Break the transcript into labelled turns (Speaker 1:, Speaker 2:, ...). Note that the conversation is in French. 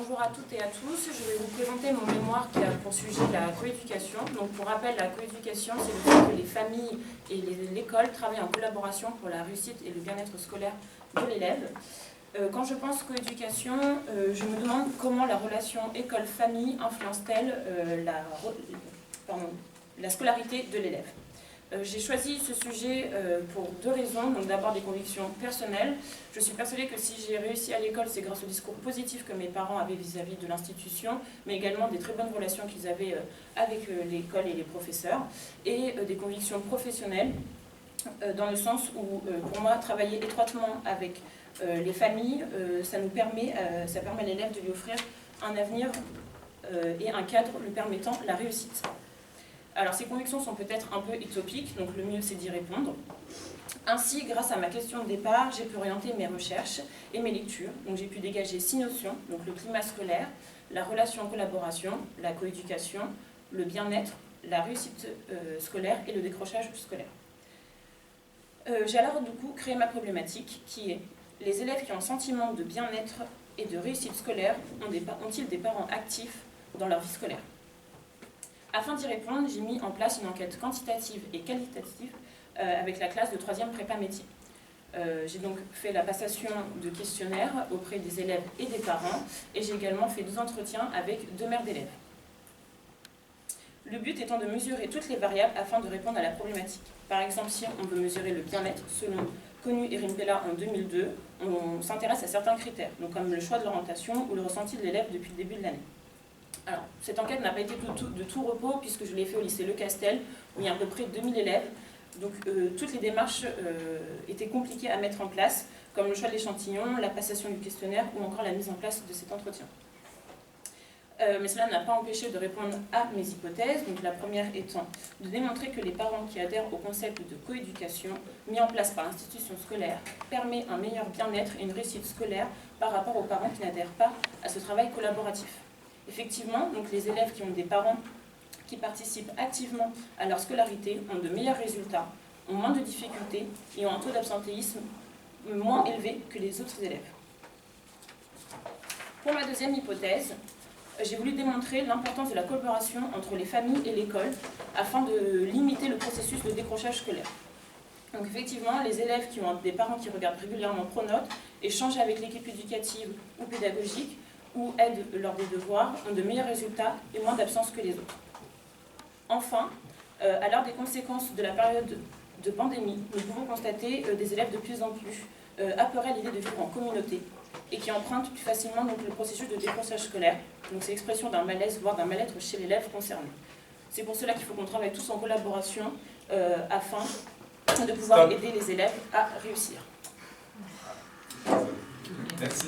Speaker 1: Bonjour à toutes et à tous, je vais vous présenter mon mémoire qui a pour sujet la coéducation. Donc pour rappel, la coéducation, c'est le fait que les familles et l'école travaillent en collaboration pour la réussite et le bien-être scolaire de l'élève. Quand je pense coéducation, je me demande comment la relation école-famille influence-t-elle la scolarité de l'élève. J'ai choisi ce sujet pour deux raisons. Donc d'abord des convictions personnelles. Je suis persuadée que si j'ai réussi à l'école, c'est grâce au discours positif que mes parents avaient vis-à-vis de l'institution, mais également des très bonnes relations qu'ils avaient avec l'école et les professeurs, et des convictions professionnelles, dans le sens où, pour moi, travailler étroitement avec les familles, ça permet à l'élève de lui offrir un avenir et un cadre lui permettant la réussite. Alors ces convictions sont peut-être un peu utopiques, donc le mieux c'est d'y répondre. Ainsi, grâce à ma question de départ, j'ai pu orienter mes recherches et mes lectures. Donc j'ai pu dégager 6 notions, donc le climat scolaire, la relation en collaboration, la coéducation, le bien-être, la réussite scolaire et le décrochage scolaire. J'ai alors du coup créé ma problématique qui est: les élèves qui ont un sentiment de bien-être et de réussite scolaire ont-ils des parents actifs dans leur vie scolaire? Afin d'y répondre, j'ai mis en place une enquête quantitative et qualitative avec la classe de 3e prépa métier. J'ai donc fait la passation de questionnaires auprès des élèves et des parents, et j'ai également fait 2 entretiens avec 2 mères d'élèves. Le but étant de mesurer toutes les variables afin de répondre à la problématique. Par exemple, si on veut mesurer le bien-être, selon Connu et Rimpella en 2002, on s'intéresse à certains critères, donc comme le choix de l'orientation ou le ressenti de l'élève depuis le début de l'année. Alors, cette enquête n'a pas été de tout repos, puisque je l'ai fait au lycée Le Castel, où il y a à peu près 2000 élèves. Donc toutes les démarches étaient compliquées à mettre en place, comme le choix de l'échantillon, la passation du questionnaire ou encore la mise en place de cet entretien. Mais cela n'a pas empêché de répondre à mes hypothèses. Donc la première étant de démontrer que les parents qui adhèrent au concept de coéducation mis en place par l'institution scolaire permet un meilleur bien-être et une réussite scolaire par rapport aux parents qui n'adhèrent pas à ce travail collaboratif. Effectivement, donc les élèves qui ont des parents qui participent activement à leur scolarité ont de meilleurs résultats, ont moins de difficultés et ont un taux d'absentéisme moins élevé que les autres élèves. Pour ma deuxième hypothèse, j'ai voulu démontrer l'importance de la collaboration entre les familles et l'école afin de limiter le processus de décrochage scolaire. Donc effectivement, les élèves qui ont des parents qui regardent régulièrement Pronote, échangent avec l'équipe éducative ou pédagogique, ou aident lors des devoirs, ont de meilleurs résultats et moins d'absence que les autres. Enfin, à l'heure des conséquences de la période de pandémie, nous pouvons constater des élèves de plus en plus apeurés à l'idée de vivre en communauté et qui empruntent plus facilement donc, le processus de décrochage scolaire. Donc c'est l'expression d'un malaise, voire d'un mal-être chez l'élève concerné. C'est pour cela qu'il faut qu'on travaille tous en collaboration afin de pouvoir aider les élèves à réussir.
Speaker 2: Merci.